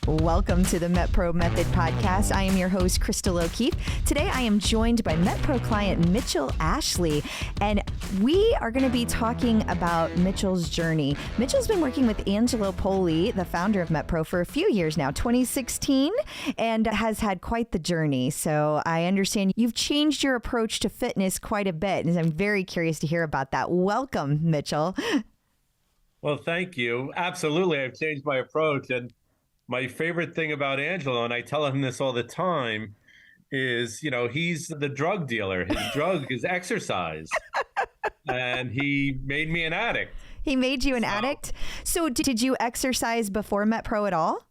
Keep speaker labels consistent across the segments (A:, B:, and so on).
A: Welcome to the MetPro Method podcast. I am your host, Crystal O'Keefe. Today, I am joined by MetPro client Mitchel Ashley, and we are going to be talking about Mitchel's journey. Mitchel's been working with Angelo, the founder of MetPro, for a few years now, 2016, and has had quite the journey. So I understand you've changed your approach to fitness quite a bit, and I'm very curious to hear about that. Welcome, Mitchel.
B: Well, thank you. Absolutely. I've changed my approach. And my favorite thing about Angelo, and I tell him this all the time, is, he's the drug dealer. His drug is exercise. And he made me an addict.
A: He made you an addict? So did you exercise before MetPro at all?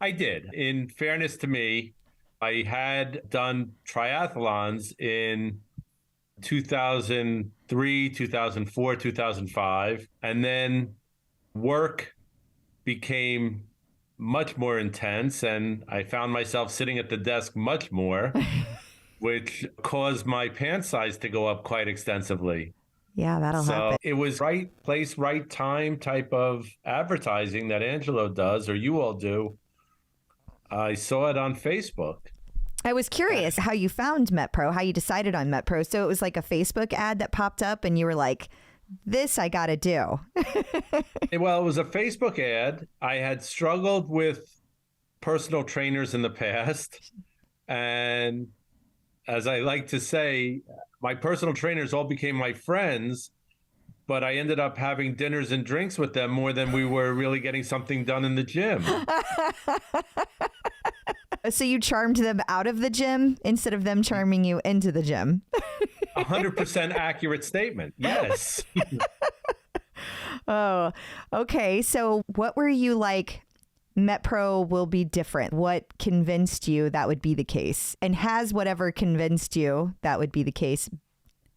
B: I did. In fairness to me, I had done triathlons in 2003, 2004, 2005. And then work became much more intense, and I found myself sitting at the desk much more, which caused my pant size to go up quite extensively.
A: Yeah, that'll happen.
B: It was right place, right time type of advertising that Angelo does, or you all do. I saw it on Facebook.
A: I was curious how you found MetPro, how you decided on MetPro. So it was like a Facebook ad that popped up and you were like, this I got to do.
B: Well, it was a Facebook ad. I had struggled with personal trainers in the past. And as I like to say, my personal trainers all became my friends, but I ended up having dinners and drinks with them more than we were really getting something done in the gym.
A: So you charmed them out of the gym instead of them charming you into the gym.
B: 100% accurate statement. Yes.
A: Oh, okay. So what were you like, MetPro will be different? What convinced you that would be the case? And has whatever convinced you that would be the case,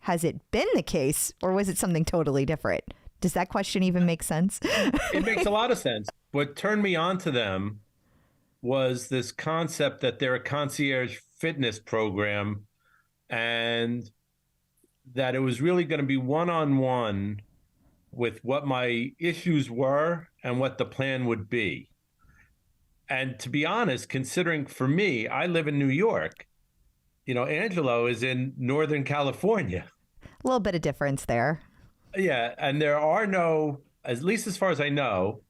A: has it been the case, or was it something totally different? Does that question even make sense?
B: It makes a lot of sense. What turned me on to them was this concept that they're a concierge fitness program, and that it was really going to be one-on-one with what my issues were and what the plan would be. And to be honest, considering for me, I live in New York, Angelo is in Northern California.
A: A little bit of difference there.
B: Yeah. And there are no, at least as far as I know,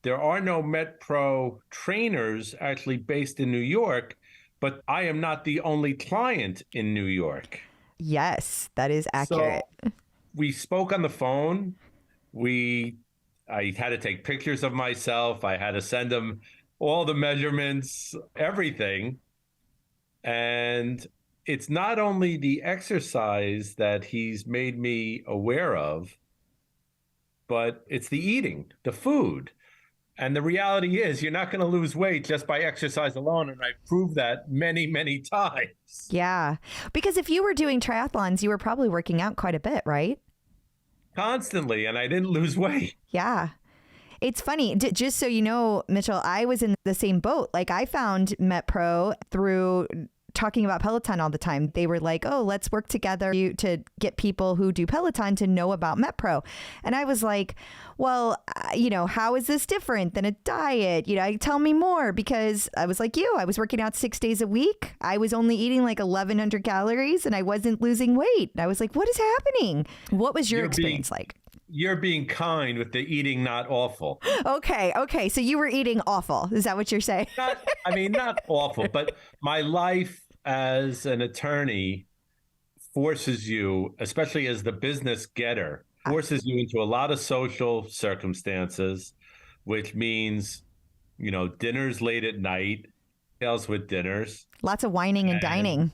B: there are no MetPro trainers actually based in New York, but I am not the only client in New York.
A: Yes, that is accurate.
B: So we spoke on the phone. I had to take pictures of myself. I had to send him all the measurements, everything. And it's not only the exercise that he's made me aware of, but it's the eating, the food. And the reality is you're not going to lose weight just by exercise alone. And I've proved that many, many times.
A: Yeah. Because if you were doing triathlons, you were probably working out quite a bit, right?
B: Constantly. And I didn't lose weight.
A: Yeah. It's funny. Just so you know, Mitchel, I was in the same boat. Like I found MetPro through talking about Peloton all the time. They were like, oh, let's work together to get people who do Peloton to know about MetPro. And I was like, well, how is this different than a diet? Tell me more, because I was like you, I was working out 6 days a week. I was only eating like 1,100 calories and I wasn't losing weight. And I was like, what is happening? What was your experience like?
B: You're being kind with the eating, not awful.
A: Okay. So you were eating awful. Is that what you're saying?
B: Not awful, but my life as an attorney forces you, especially as the business getter, forces you into a lot of social circumstances, which means, dinners late at night, else with dinners.
A: Lots of whining and dining.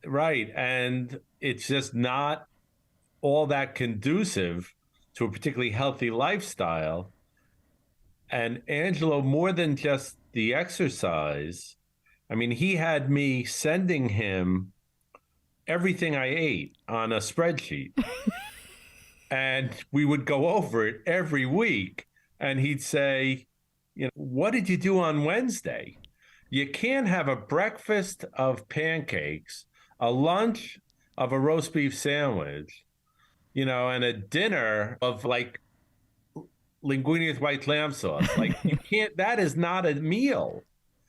B: Right. And it's just not all that conducive to a particularly healthy lifestyle. And Angelo, more than just the exercise, he had me sending him everything I ate on a spreadsheet. And we would go over it every week. And he'd say, what did you do on Wednesday? You can't have a breakfast of pancakes, a lunch of a roast beef sandwich, and a dinner of like linguine with white lamb sauce. Like, you can't, that is not a meal.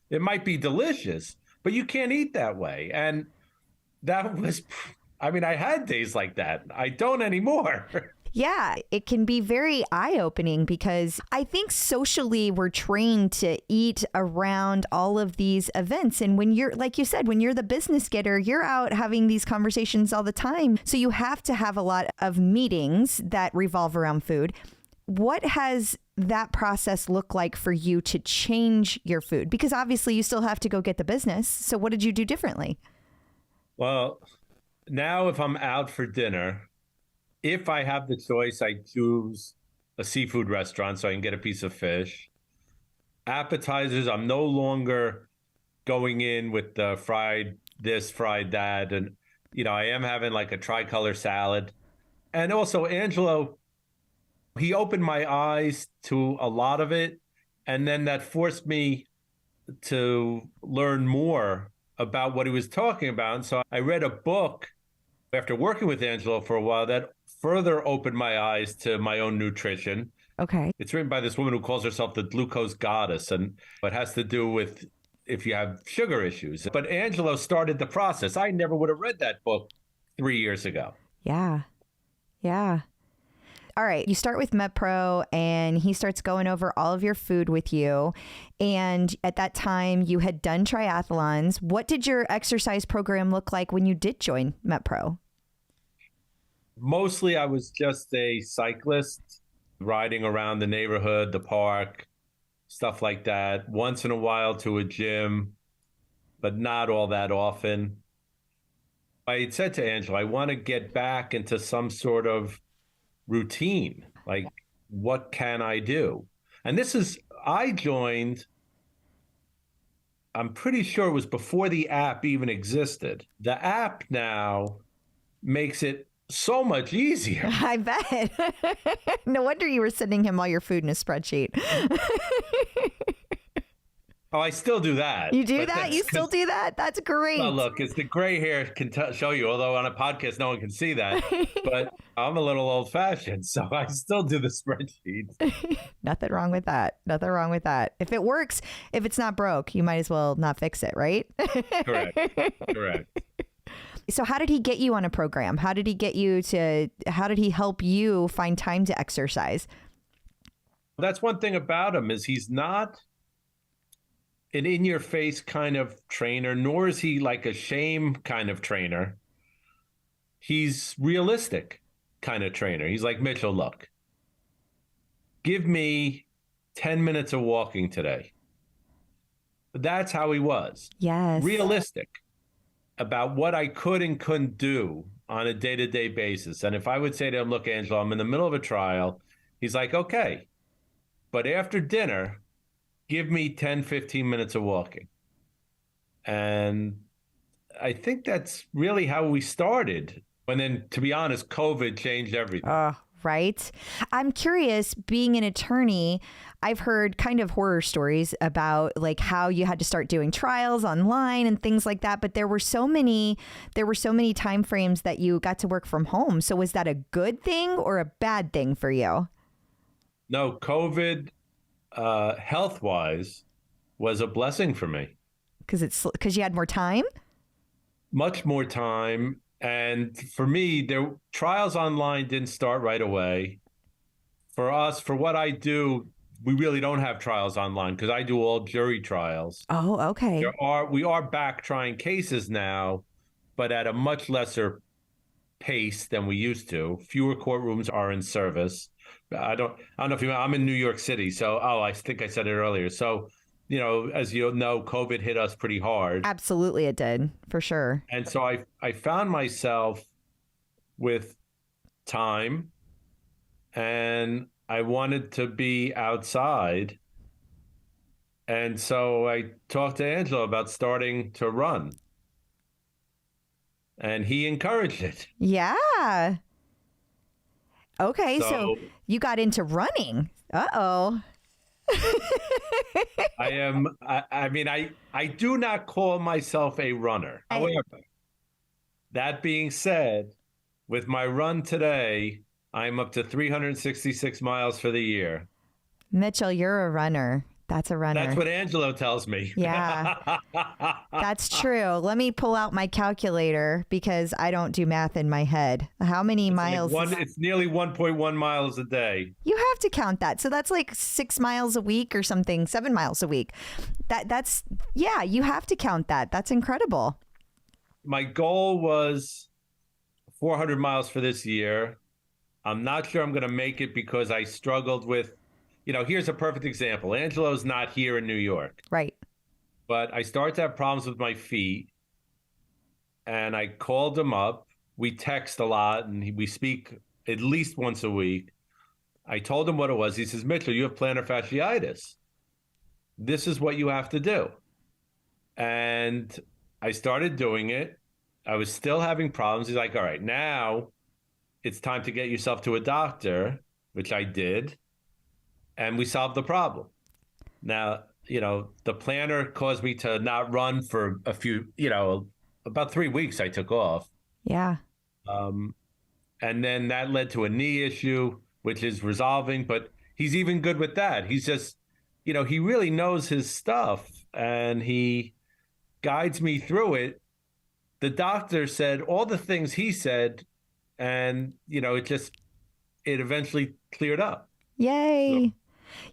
B: It might be delicious, but you can't eat that way. And that was, I mean, I had days like that. I don't anymore.
A: Yeah, it can be very eye-opening because I think socially we're trained to eat around all of these events. And when you're, like you said, when you're the business getter, you're out having these conversations all the time. So you have to have a lot of meetings that revolve around food. What has that process look like for you to change your food? Because obviously you still have to go get the business. So what did you do differently?
B: Well, now if I'm out for dinner, if I have the choice, I choose a seafood restaurant so I can get a piece of fish. Appetizers, I'm no longer going in with the fried this, fried that. And, I am having like a tricolor salad. And also, Angelo, he opened my eyes to a lot of it. And then that forced me to learn more about what he was talking about. And so I read a book after working with Angelo for a while that further opened my eyes to my own nutrition.
A: Okay.
B: It's written by this woman who calls herself the glucose goddess, and it has to do with if you have sugar issues. But Angelo started the process. I never would have read that book 3 years ago.
A: Yeah. Yeah. All right. You start with MetPro and he starts going over all of your food with you. And at that time you had done triathlons. What did your exercise program look like when you did join MetPro?
B: Mostly I was just a cyclist riding around the neighborhood, the park, stuff like that. Once in a while to a gym, but not all that often. I had said to Angela, I want to get back into some sort of routine. Like, what can I do? And I joined, I'm pretty sure it was before the app even existed. The app now makes it so much easier.
A: I bet. No wonder you were sending him all your food in a spreadsheet.
B: Oh, I still do that.
A: You do that? You still do that? That's great.
B: Well, look, it's the gray hair can show you, although on a podcast, no one can see that. But I'm a little old fashioned, so I still do the spreadsheets.
A: Nothing wrong with that. Nothing wrong with that. If it works, if it's not broke, you might as well not fix it, right?
B: Correct.
A: So how did he get you on a program? How did he help you find time to exercise?
B: That's one thing about him is he's not an in-your-face kind of trainer, nor is he like a shame kind of trainer. He's realistic kind of trainer. He's like, Mitchell, look, give me 10 minutes of walking today. That's how he was.
A: Yes.
B: Realistic about what I could and couldn't do on a day-to-day basis. And if I would say to him, look, Angelo, I'm in the middle of a trial, he's like, okay, but after dinner, give me 10, 15 minutes of walking. And I think that's really how we started. And then, to be honest, COVID changed everything.
A: Right. I'm curious, being an attorney, I've heard kind of horror stories about like how you had to start doing trials online and things like that. But there were so many time frames that you got to work from home. So was that a good thing or a bad thing for you?
B: No, COVID, health-wise, was a blessing for me.
A: Because you had more time?
B: Much more time. And for me, trials online didn't start right away. For us, for what I do, we really don't have trials online because I do all jury trials.
A: Oh, okay.
B: We are back trying cases now, but at a much lesser pace than we used to. Fewer courtrooms are in service. I don't know if I'm in New York City, so I think I said it earlier. So, as you know, COVID hit us pretty hard.
A: Absolutely, it did, for sure.
B: And so I found myself with time, and I wanted to be outside. And so I talked to Angelo about starting to run. And he encouraged it.
A: Yeah. Okay, so you got into running. Uh-oh.
B: I do not call myself a runner. However, that being said, with my run today, I'm up to 366 miles for the year.
A: Mitchell, you're a runner. That's a runner.
B: That's what Angelo tells me.
A: Yeah, that's true. Let me pull out my calculator because I don't do math in my head. How many miles?
B: It's nearly 1.1 miles a day.
A: You have to count that. So that's like 6 miles a week or something, 7 miles a week. Yeah, you have to count that. That's incredible.
B: My goal was 400 miles for this year. I'm not sure I'm going to make it because I struggled with, here's a perfect example. Angelo's not here in New York.
A: Right.
B: But I started to have problems with my feet. And I called him up. We text a lot and we speak at least once a week. I told him what it was. He says, Mitchell, you have plantar fasciitis. This is what you have to do. And I started doing it. I was still having problems. He's like, all right, now it's time to get yourself to a doctor, which I did. And we solved the problem. Now, the plantar caused me to not run for a few, about 3 weeks I took off.
A: Yeah.
B: And then that led to a knee issue, which is resolving, but he's even good with that. He's just, he really knows his stuff and he guides me through it. The doctor said all the things he said, and, it eventually cleared up.
A: Yay.
B: So.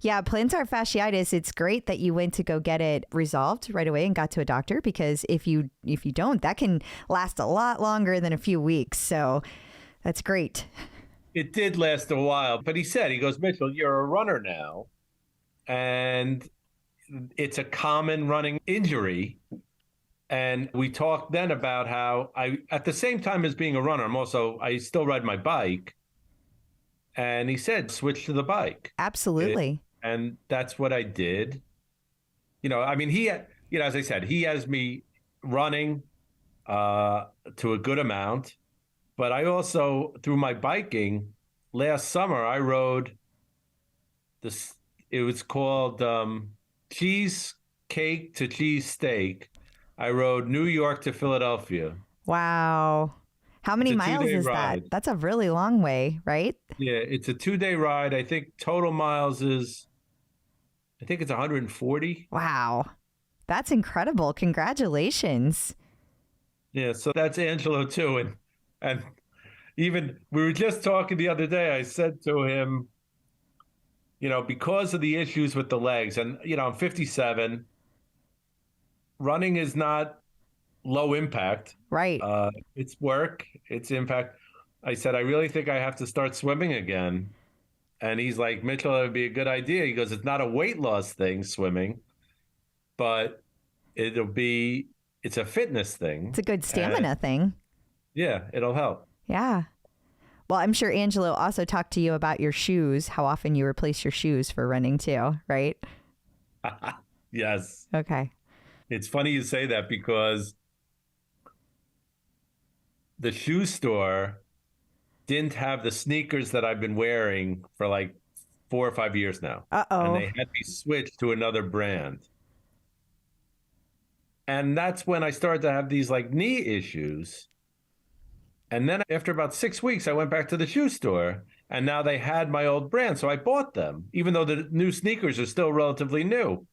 A: Yeah, plantar fasciitis, it's great that you went to go get it resolved right away and got to a doctor, because if you don't, that can last a lot longer than a few weeks. So that's great.
B: It did last a while, but he goes, Mitchell, you're a runner now, and it's a common running injury. And we talked then about how at the same time as being a runner, I still ride my bike. And he said, switch to the bike.
A: Absolutely.
B: And that's what I did. As I said, he has me running to a good amount. But I also, through my biking, last summer, I rode this, it was called Cheesecake to Cheesesteak. I rode New York to Philadelphia.
A: Wow. How many miles is
B: ride.
A: that? That's a really long way, right?
B: Yeah, it's a 2-day ride. I think total miles it's 140.
A: Wow. That's incredible. Congratulations.
B: Yeah, so that's Angelo too. And even we were just talking the other day, I said to him, because of the issues with the legs, and, I'm 57, running is not low impact.
A: Right.
B: It's work, it's impact. I said, I really think I have to start swimming again. And he's like, Mitchell, it would be a good idea. He goes, it's not a weight loss thing, swimming, but it's a fitness thing.
A: It's a good stamina thing.
B: Yeah, it'll help.
A: Yeah. Well, I'm sure Angelo also talked to you about your shoes, how often you replace your shoes for running too, right?
B: Yes.
A: Okay.
B: It's funny you say that because the shoe store didn't have the sneakers that I've been wearing for like 4 or 5 years now.
A: Uh-oh.
B: And they had me switch to another brand. And that's when I started to have these like knee issues. And then after about 6 weeks, I went back to the shoe store and now they had my old brand. So I bought them, even though the new sneakers are still relatively new.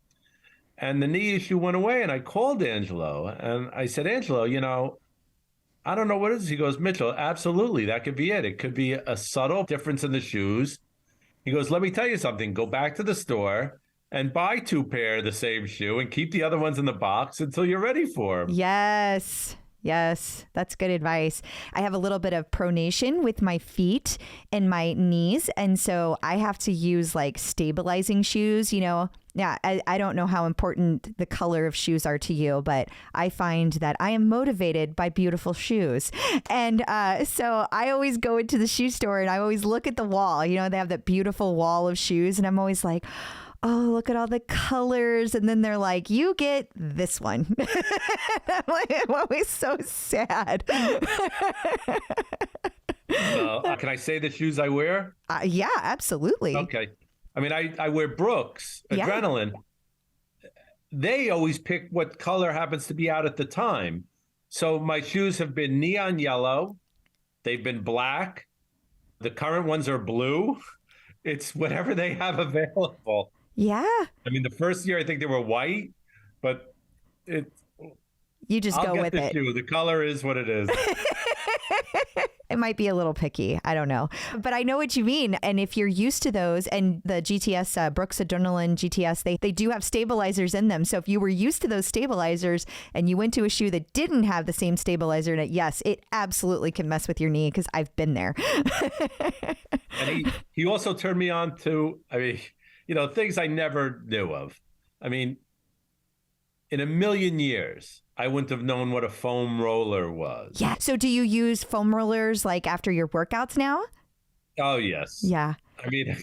B: And the knee issue went away and I called Angelo and I said, Angelo, I don't know what it is. He goes, Mitchell, absolutely. That could be it. It could be a subtle difference in the shoes. He goes, let me tell you something. Go back to the store and buy 2 pair of the same shoe and keep the other ones in the box until you're ready for them.
A: Yes. Yes, that's good advice. I have a little bit of pronation with my feet and my knees. And so I have to use like stabilizing shoes, Yeah, I don't know how important the color of shoes are to you, but I find that I am motivated by beautiful shoes. And so I always go into the shoe store and I always look at the wall. They have that beautiful wall of shoes. And I'm always like, oh, look at all the colors. And then they're like, you get this one. I'm always so sad.
B: Can I say the shoes I wear?
A: Yeah, absolutely.
B: Okay. I wear Brooks, Adrenaline. They always pick what color happens to be out at the time. So my shoes have been neon yellow. They've been black. The current ones are blue. It's whatever they have available.
A: Yeah.
B: I mean, the first year I think they were white, but it
A: You just
B: I'll
A: go
B: get
A: with
B: the
A: it.
B: shoe. The color is what it is.
A: It might be a little picky. I don't know. But I know what you mean. And if you're used to those, and the GTS, Brooks Adrenaline GTS, they do have stabilizers in them. So if you were used to those stabilizers and you went to a shoe that didn't have the same stabilizer in it, yes, it absolutely can mess with your knee because I've been there.
B: And he also turned me on to, I mean, things I never knew of. I mean, in a million years, I wouldn't have known what a foam roller was.
A: Yeah. So do you use foam rollers like after your workouts now?
B: Oh, yes.
A: Yeah.
B: I mean,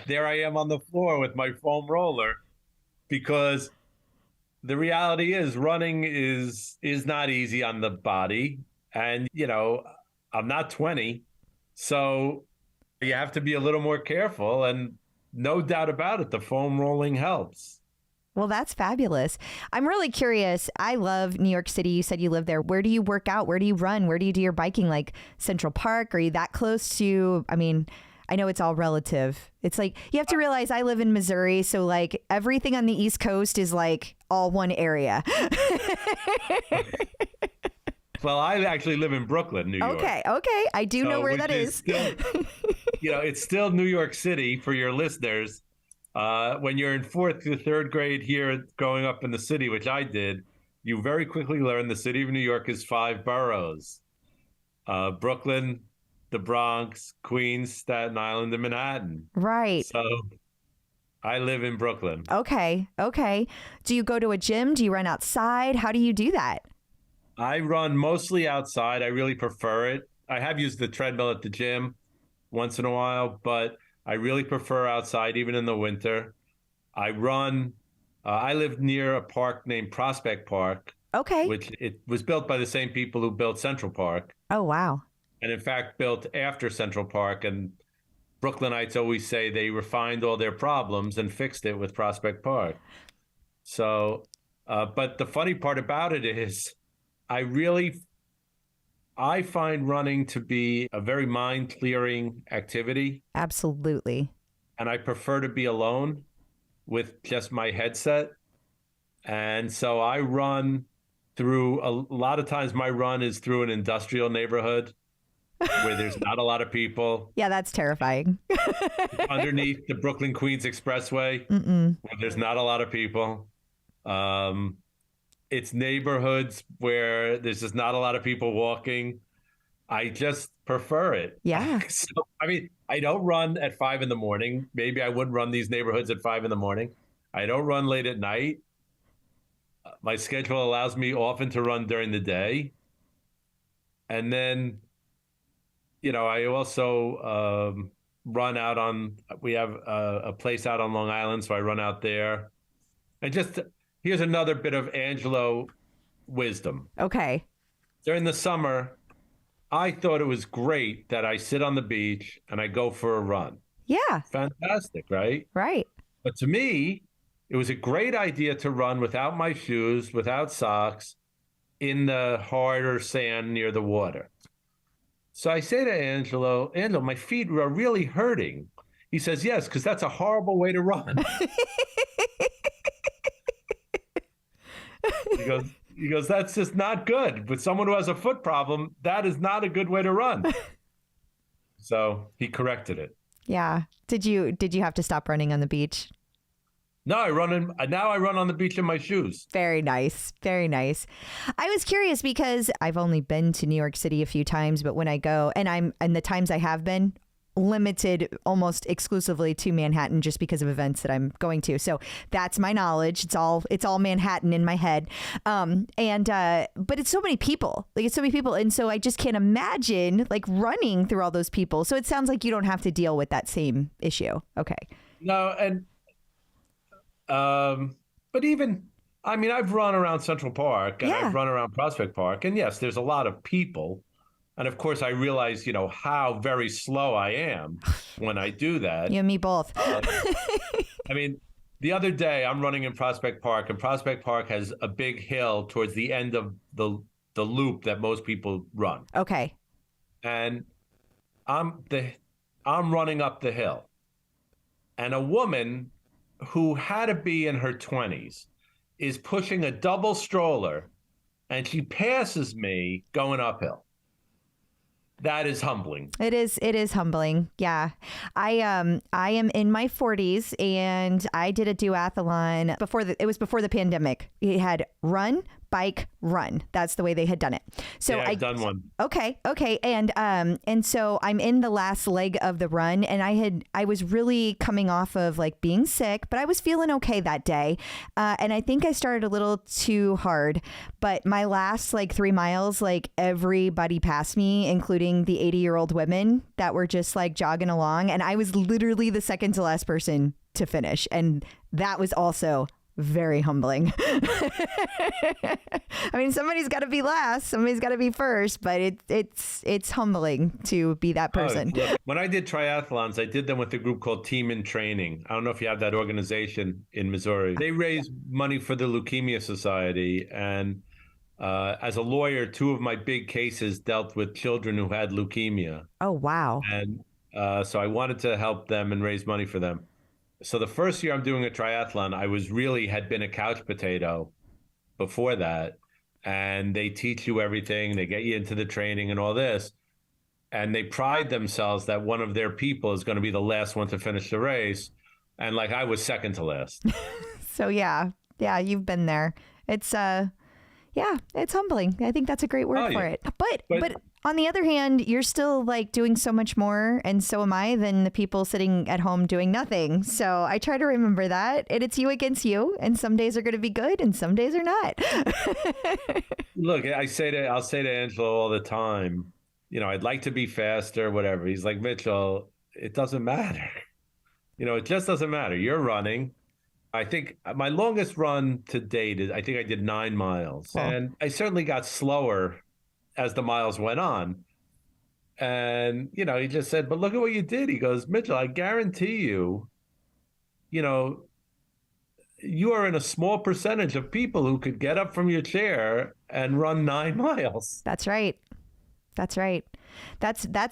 B: there I am on the floor with my foam roller because the reality is running is not easy on the body. And, I'm not 20. So you have to be a little more careful. And no doubt about it, the foam rolling helps.
A: Well, that's fabulous. I'm really curious. I love New York City. You said you live there. Where do you work out? Where do you run? Where do you do your biking? Like Central Park? Are you that close to, I mean, I know it's all relative. It's like, you have to realize I live in Missouri. So like everything on the East Coast is like all one area.
B: Well, I actually live in Brooklyn, New York.
A: Okay. I do know where that is.
B: Still, it's still New York City for your listeners. When you're in 4th to 3rd grade here growing up in the city, which I did, you very quickly learn the city of New York is 5 boroughs. Brooklyn, the Bronx, Queens, Staten Island, and Manhattan.
A: Right.
B: So I live in Brooklyn.
A: Okay. Do you go to a gym? Do you run outside? How do you do that?
B: I run mostly outside. I really prefer it. I have used the treadmill at the gym once in a while, but I really prefer outside, even in the winter. I run. I live near a park named Prospect Park.
A: Okay.
B: Which it was built by the same people who built Central Park.
A: Oh, wow.
B: And in fact, built after Central Park. And Brooklynites always say they refined all their problems and fixed it with Prospect Park. So, but the funny part about it is I find running to be a very mind-clearing activity.
A: Absolutely.
B: And I prefer to be alone with just my headset. And so I run through, a lot of times my run is through an industrial neighborhood where there's not a lot of people.
A: Yeah, that's terrifying.
B: Underneath the Brooklyn Queens Expressway, where there's not a lot of people. It's neighborhoods where there's just not a lot of people walking. I just prefer it.
A: Yeah.
B: So, I mean, I don't run at 5 a.m. Maybe I would run these neighborhoods at 5 a.m. I don't run late at night. My schedule allows me often to run during the day. And then, I also run out on, we have a place out on Long Island, so I run out there. And just, here's another bit of Angelo wisdom.
A: Okay.
B: During the summer, I thought it was great that I sit on the beach and I go for a run.
A: Yeah.
B: Fantastic, right?
A: Right.
B: But to me, it was a great idea to run without my shoes, without socks, in the harder sand near the water. So I say to Angelo, my feet are really hurting. He says, yes, because that's a horrible way to run. He goes, that's just not good. But someone who has a foot problem, that is not a good way to run. So he corrected it.
A: Yeah. Did you have to stop running on the beach?
B: No, now I run on the beach in my shoes.
A: Very nice. Very nice. I was curious because I've only been to New York City a few times, but when I go, and the times I have been, limited almost exclusively to Manhattan just because of events that I'm going to. So that's my knowledge. It's all Manhattan in my head. But it's so many people. Like it's so many people. And so I just can't imagine like running through all those people. So it sounds like you don't have to deal with that same issue. Okay.
B: No, and but even I've run around Central Park and I've run around Prospect Park, and yes, there's a lot of people. And of course, I realize, how very slow I am when I do that.
A: You and me both.
B: The other day I'm running in Prospect Park, and Prospect Park has a big hill towards the end of the loop that most people run.
A: Okay.
B: And I'm running up the hill. and a woman who had to be in her 20s is pushing a double stroller, and she passes me going uphill. That is humbling.
A: It is humbling. Yeah. I am in my 40s and I did a duathlon it was before the pandemic. It had run, bike, run. That's the way they had done it. So
B: yeah, I've done one.
A: Okay. And so I'm in the last leg of the run, and I was really coming off of like being sick, but I was feeling okay that day. And I think I started a little too hard, but my last like 3 miles, like everybody passed me, including the 80-year-old women that were just like jogging along. And I was literally the second to last person to finish. And that was also very humbling. I mean, somebody's got to be last, somebody's got to be first, but it's humbling to be that person.
B: Look, when I did triathlons, I did them with a group called Team in Training. I don't know if you have that organization in Missouri. They raise money for the Leukemia Society. And as a lawyer, 2 of my big cases dealt with children who had leukemia.
A: Oh, wow.
B: And so I wanted to help them and raise money for them. So the first year I'm doing a triathlon, I had been a couch potato before that. And they teach you everything. They get you into the training and all this. And they pride themselves that one of their people is going to be the last one to finish the race. And like I was second to last.
A: So yeah, you've been there. It's it's humbling. I think that's a great word for it. But on the other hand, you're still like doing so much more, and so am I, than the people sitting at home doing nothing. So I try to remember that, and it's you against you, and some days are going to be good and some days are not.
B: Look, I'll say to Angelo all the time, I'd like to be faster, whatever. He's like, Mitchell, it doesn't matter. It just doesn't matter. You're running. I think my longest run to date is, I think I did 9 miles. Wow. And I certainly got slower as the miles went on. And, he just said, but look at what you did. He goes, Mitchell, I guarantee you, you are in a small percentage of people who could get up from your chair and run 9 miles.
A: That's right. That's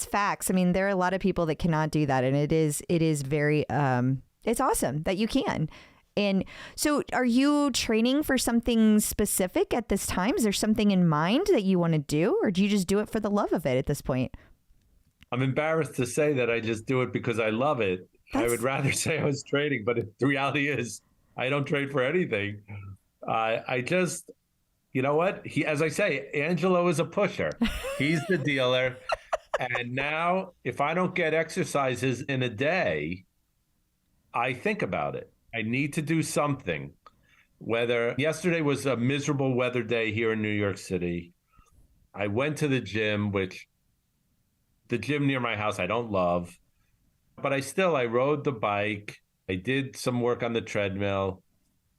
A: facts. I mean, there are a lot of people that cannot do that. And it is very, it's awesome that you can. And so are you training for something specific at this time? Is there something in mind that you want to do, or do you just do it for the love of it at this point?
B: I'm embarrassed to say that I just do it because I love it. I would rather say I was training, but the reality is I don't train for anything. I just, you know what? As I say, Angelo is a pusher. He's the dealer. And now if I don't get exercises in a day, I think about it. I need to do something. Whether yesterday was a miserable weather day here in New York City. I went to the gym, which the gym near my house I don't love, but I rode the bike. I did some work on the treadmill,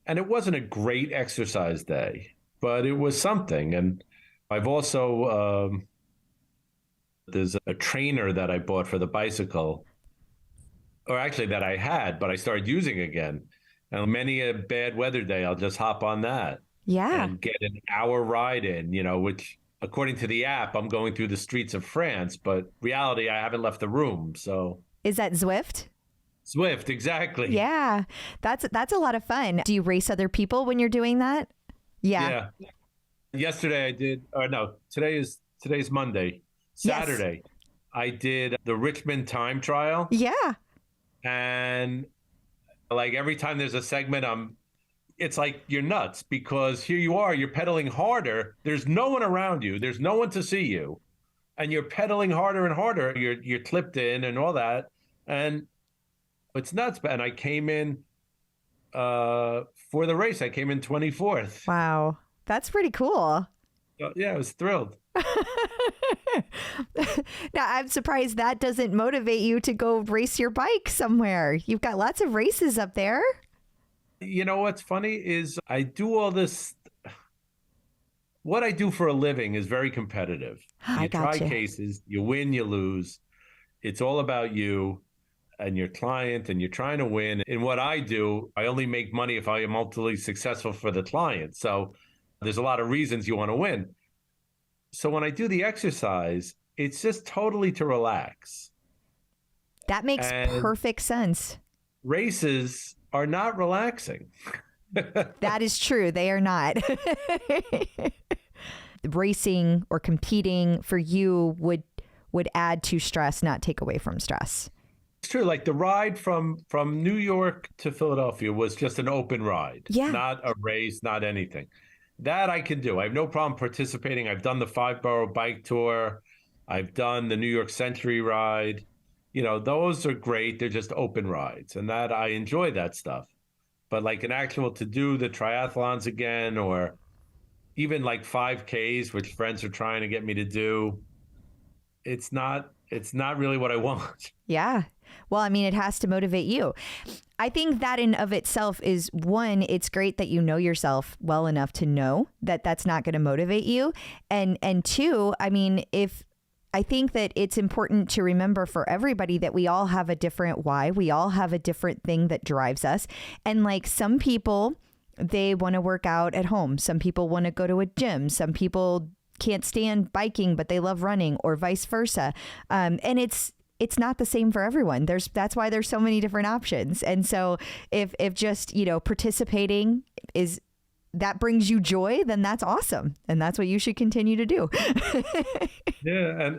B: and it wasn't a great exercise day, but it was something. And I've also, there's a trainer that I bought for the bicycle, or actually that I had, but I started using again. And many a bad weather day, I'll just hop on that.
A: Yeah.
B: And get an hour ride in, which according to the app, I'm going through the streets of France, but reality, I haven't left the room. So
A: is that Zwift?
B: Zwift, exactly.
A: Yeah. That's a lot of fun. Do you race other people when you're doing that? Yeah.
B: Yesterday I did, or no, today's Monday. Saturday, yes. I did the Richmond time trial.
A: Yeah.
B: And like every time there's a segment, it's like you're nuts, because here you are, you're pedaling harder. There's no one around you. There's no one to see you. And you're pedaling harder and harder. You're clipped in and all that. And it's nuts. And I came in for the race. I came in 24th.
A: Wow. That's pretty cool.
B: Yeah, I was thrilled.
A: Now, I'm surprised that doesn't motivate you to go race your bike somewhere. You've got lots of races up there.
B: You know what's funny is I do all this. What I do for a living is very competitive. You try cases, you win, you lose. It's all about you and your client, and you're trying to win. In what I do, I only make money if I am ultimately successful for the client. So there's a lot of reasons you want to win. So when I do the exercise, it's just totally to relax.
A: That makes perfect sense.
B: races are not relaxing.
A: That is true. They are not. Racing or competing for you would add to stress, not take away from stress.
B: It's true. Like the ride from New York to Philadelphia was just an open ride, not a race, not anything. That I can do. I have no problem participating. I've done the 5-borough bike tour. I've done the New York Century ride. Those are great. They're just open rides, and that I enjoy that stuff. But like an actual to do the triathlons again, or even like 5Ks, which friends are trying to get me to do, it's not really what I want.
A: Yeah. Well, I mean, it has to motivate you. I think that in of itself is one, it's great that you know yourself well enough to know that that's not going to motivate you. And two, I mean, I think that it's important to remember for everybody that we all have a different why. We all have a different thing that drives us. And like some people, they want to work out at home. Some people want to go to a gym. Some people can't stand biking, but they love running, or vice versa. And it's not the same for everyone. That's why there's so many different options. And so if just, participating that brings you joy, then that's awesome. And that's what you should continue to do.
B: Yeah.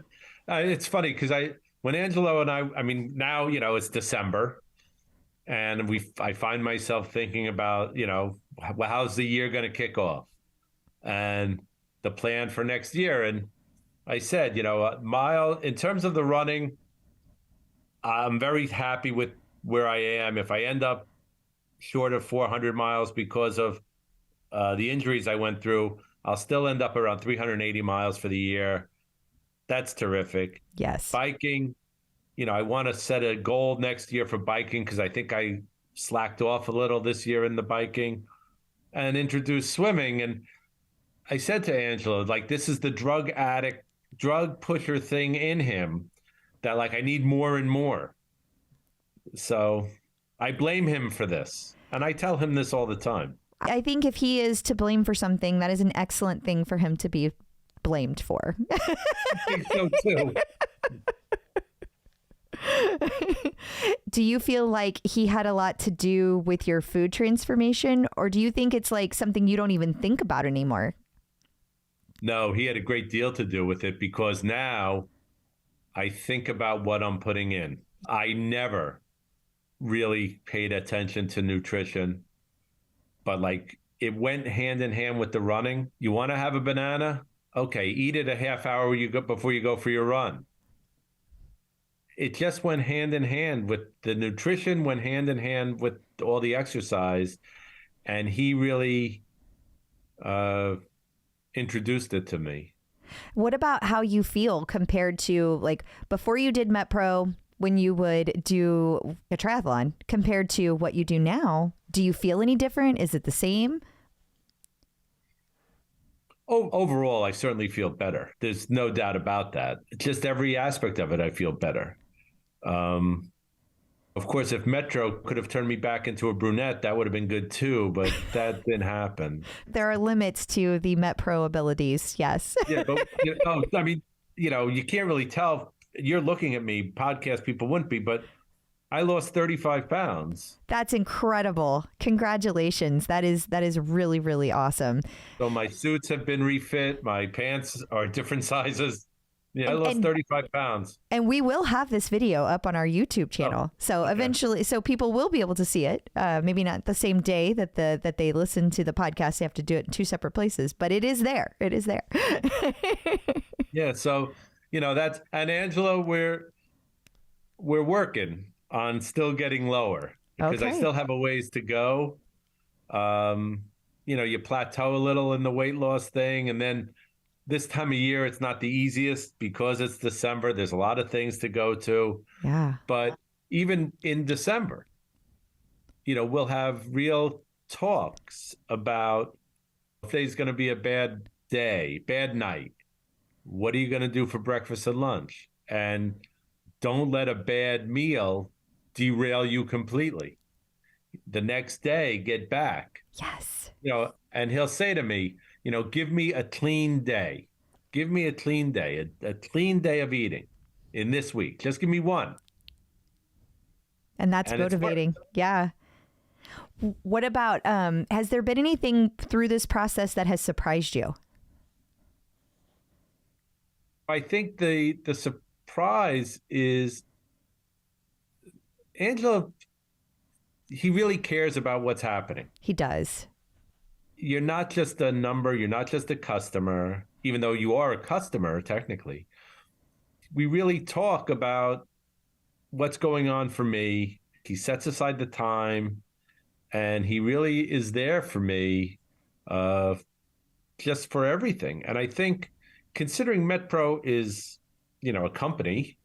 B: And it's funny because when Angelo and I mean, now, it's December, and I find myself thinking about, how's the year going to kick off and the plan for next year. And I said, in terms of the running, I'm very happy with where I am. If I end up short of 400 miles because of the injuries I went through, I'll still end up around 380 miles for the year. That's terrific.
A: Yes.
B: Biking, I want to set a goal next year for biking because I think I slacked off a little this year in the biking, and introduce swimming. And I said to Angelo, like, this is the drug addict, drug pusher thing in him that like I need more and more. So I blame him for this. And I tell him this all the time.
A: I think if he is to blame for something, that is an excellent thing for him to be blamed for.
B: I think so too.
A: Do you feel like he had a lot to do with your food transformation, or do you think it's like something you don't even think about anymore?
B: No, he had a great deal to do with it, because now I think about what I'm putting in. I never really paid attention to nutrition, but like it went hand in hand with the running. You want to have a banana? Okay, eat it a half hour before you go for your run. It just went hand in hand with the nutrition, went hand in hand with all the exercise. And he really introduced it to me.
A: What about how you feel compared to like before you did MetPro, when you would do a triathlon, compared to what you do now? Do you feel any different? Is it the same?
B: Oh, overall, I certainly feel better. There's no doubt about that. Just every aspect of it, I feel better. Of course, if Metro could have turned me back into a brunette, that would have been good too, but that didn't happen.
A: There are limits to the MetPro abilities, yes.
B: Yeah, but I mean, you can't really tell. You're looking at me, podcast people wouldn't be, but I lost 35 pounds.
A: That's incredible. Congratulations. That is really, really awesome.
B: So my suits have been refit. My pants are different sizes. Yeah, I lost 35 pounds.
A: And we will have this video up on our YouTube channel. Eventually, so people will be able to see it. Maybe not the same day that they listen to the podcast. They have to do it in two separate places, but it is there. It is there.
B: Yeah. So, that's, and Angelo, we're working on still getting lower, because I still have a ways to go. You plateau a little in the weight loss thing, and then this time of year, it's not the easiest because it's December. There's a lot of things to go to.
A: Yeah.
B: But even in December, we'll have real talks about if today's going to be a bad day, bad night. What are you going to do for breakfast and lunch? And don't let a bad meal derail you completely. The next day, get back.
A: Yes.
B: And he'll say to me, give me a clean day. Give me a clean day, a clean day of eating in this week. Just give me one.
A: And that's
B: and it's worked.
A: motivating. Yeah. What about, has there been anything through this process that has surprised you?
B: I think the surprise is Angelo, he really cares about what's happening.
A: He does.
B: You're not just a number, you're not just a customer, even though you are a customer technically. We really talk about what's going on for me. He sets aside the time and he really is there for me just for everything. And I think considering MetPro is, a company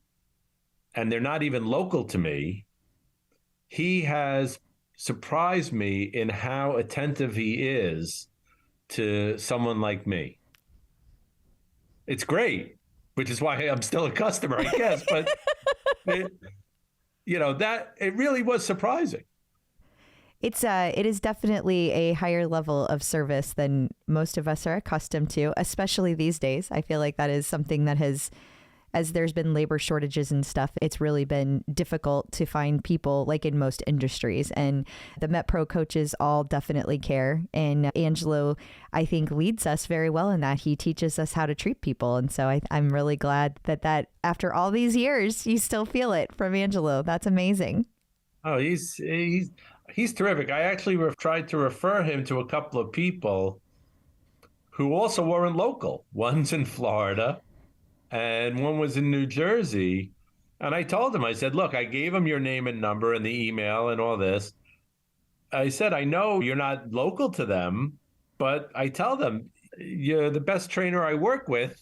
B: and they're not even local to me, he has surprised me in how attentive he is to someone like me. It's great, which is why I'm still a customer, I guess. But it really was surprising.
A: It is definitely a higher level of service than most of us are accustomed to, especially these days. I feel like that is something that has, as there's been labor shortages and stuff, it's really been difficult to find people like in most industries. And the MetPro coaches all definitely care. And Angelo, I think, leads us very well in that. He teaches us how to treat people. And so I'm really glad that after all these years, you still feel it from Angelo. That's amazing.
B: Oh, he's terrific. I actually tried to refer him to a couple of people who also weren't local. One's in Florida and one was in New Jersey. And I told him, I said, look, I gave him your name and number and the email and all this. I said, I know you're not local to them, but I tell them you're the best trainer I work with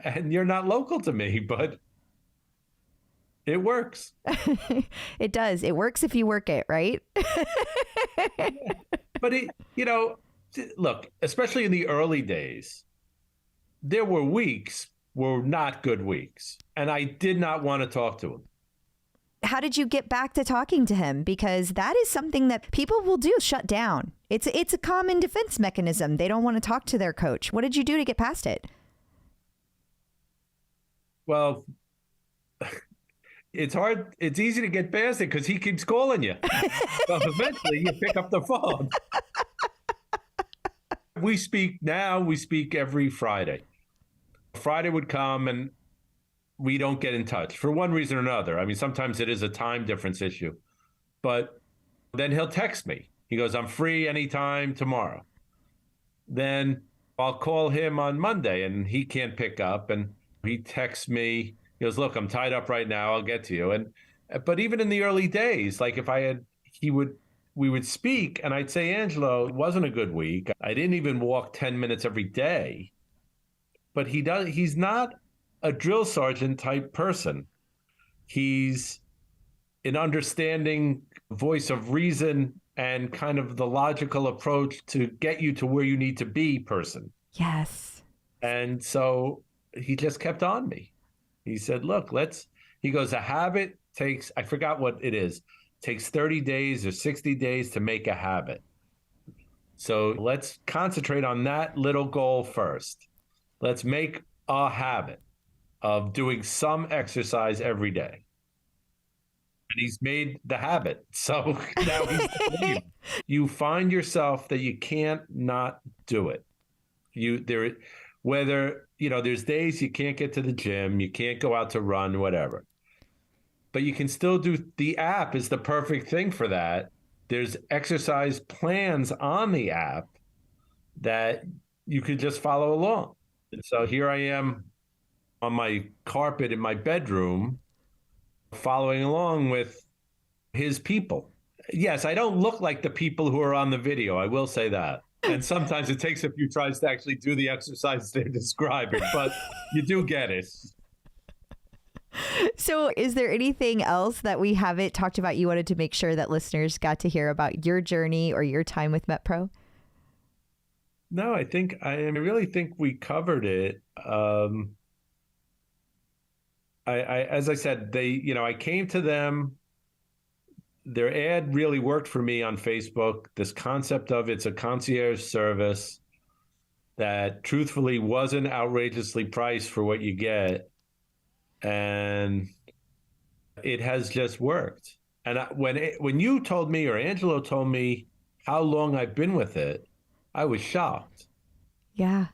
B: and you're not local to me, but it works.
A: It does. It works if you work it, right?
B: Yeah. But look, especially in the early days, there were weeks were not good weeks, and I did not want to talk to him.
A: How did you get back to talking to him? Because that is something that people will do, shut down. It's a common defense mechanism. They don't want to talk to their coach. What did you do to get past it?
B: Well, it's hard. It's easy to get past it because he keeps calling you. So eventually you pick up the phone. We speak every Friday. Friday would come and we don't get in touch for one reason or another. I mean, sometimes it is a time difference issue, but then he'll text me. He goes, I'm free anytime tomorrow. Then I'll call him on Monday and he can't pick up. And he texts me. He goes, look, I'm tied up right now. I'll get to you. But even in the early days, like we would speak and I'd say, Angelo, it wasn't a good week. I didn't even walk 10 minutes every day. But he's not a drill sergeant type person. He's an understanding voice of reason and kind of the logical approach to get you to where you need to be person.
A: Yes.
B: And so he just kept on me. He said, look, he goes, a habit takes, I forgot what it is, takes 30 days or 60 days to make a habit. So let's concentrate on that little goal first. Let's make a habit of doing some exercise every day. And he's made the habit. So now you find yourself that you can't not do it. There's days you can't get to the gym, you can't go out to run, whatever. But you can still do, the app is the perfect thing for that. There's exercise plans on the app that you could just follow along. And so here I am on my carpet in my bedroom, following along with his people. Yes, I don't look like the people who are on the video. I will say that. And sometimes it takes a few tries to actually do the exercise they're describing, but you do get it.
A: So is there anything else that we haven't talked about you wanted to make sure that listeners got to hear about your journey or your time with MetPro?
B: No, I really think we covered it. As I said, I came to them. Their ad really worked for me on Facebook. This concept of it's a concierge service that truthfully wasn't outrageously priced for what you get. And it has just worked. And when you told me, or Angelo told me how long I've been with it, I was shocked.
A: Yeah.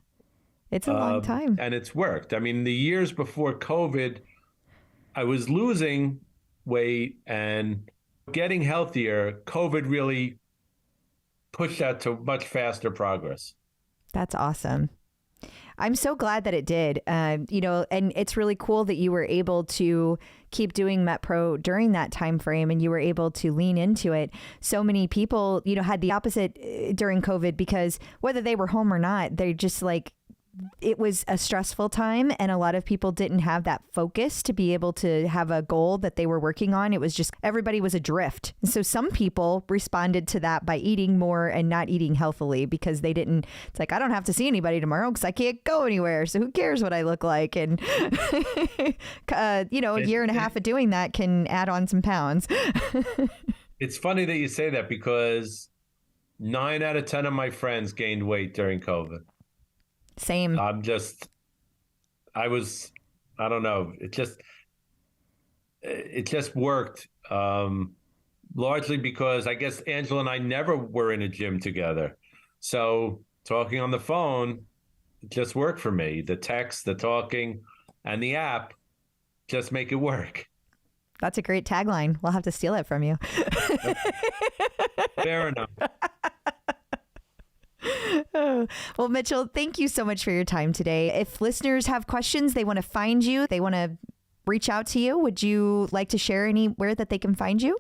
A: It's a long time.
B: And it's worked. I mean, the years before COVID, I was losing weight and getting healthier. COVID really pushed that to much faster progress.
A: That's awesome. I'm so glad that it did. And it's really cool that you were able to keep doing MetPro during that time frame, and you were able to lean into it. So many people, had the opposite during COVID, because whether they were home or not, they're just like, it was a stressful time, and a lot of people didn't have that focus to be able to have a goal that they were working on. It was just everybody was adrift. So some people responded to that by eating more and not eating healthily, because they didn't. It's like, I don't have to see anybody tomorrow because I can't go anywhere. So who cares what I look like? And a year and a half of doing that can add on some pounds.
B: It's funny that you say that, because 9 out of 10 of my friends gained weight during COVID.
A: Same.
B: I don't know. It just worked. Largely because I guess Angela and I never were in a gym together. So talking on the phone just worked for me. The text, the talking, and the app just make it work.
A: That's a great tagline. We'll have to steal it from you.
B: Fair enough.
A: Well, Mitchel, thank you so much for your time today. If listeners have questions, they want to find you, they want to reach out to you, would you like to share anywhere that they can find you?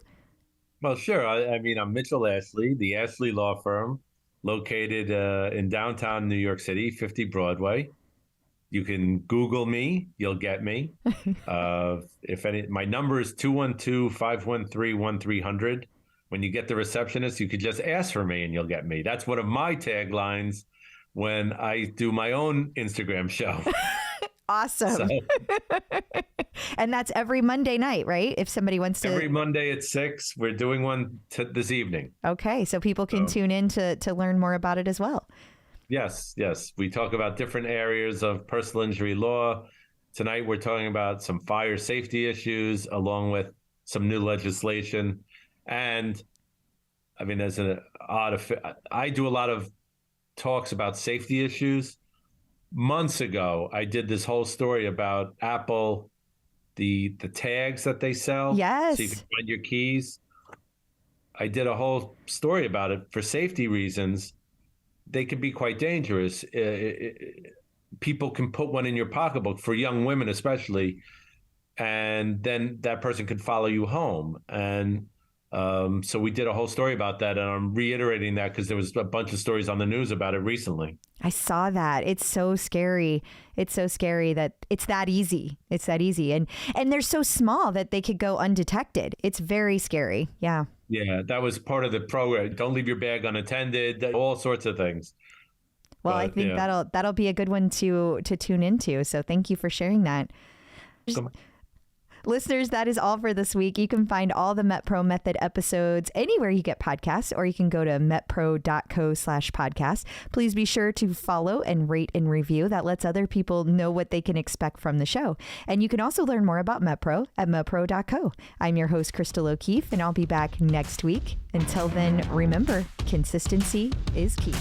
B: Well, sure. I mean, I'm Mitchel Ashley, the Ashley Law Firm, located in downtown New York City, 50 Broadway. You can Google me, you'll get me. My number is 212-513-1300. When you get the receptionist, you could just ask for me and you'll get me. That's one of my taglines when I do my own Instagram show.
A: Awesome. And that's every Monday night, right? If somebody wants to.
B: Every Monday at 6, we're doing one this evening.
A: Okay. So people can tune in to learn more about it as well.
B: Yes. We talk about different areas of personal injury law. Tonight, we're talking about some fire safety issues, along with some new legislation. And I mean, I do a lot of talks about safety issues. Months ago, I did this whole story about Apple, the tags that they sell.
A: Yes.
B: So you can find your keys. I did a whole story about it for safety reasons. They can be quite dangerous. People can put one in your pocketbook, for young women especially, and then that person could follow you home. And so we did a whole story about that, and I'm reiterating that because there was a bunch of stories on the news about it recently.
A: I saw that. It's so scary. It's so scary that it's that easy. It's that easy. And they're so small that they could go undetected. It's very scary. Yeah.
B: Yeah, that was part of the program. Don't leave your bag unattended, all sorts of things.
A: Well, I think that'll be a good one to tune into. So thank you for sharing that. Listeners, that is all for this week. You can find all the MetPro Method episodes anywhere you get podcasts, or you can go to metpro.co/podcast. Please be sure to follow and rate and review. That lets other people know what they can expect from the show. And you can also learn more about MetPro at metpro.co. I'm your host, Crystal O'Keefe, and I'll be back next week. Until then, remember, consistency is key.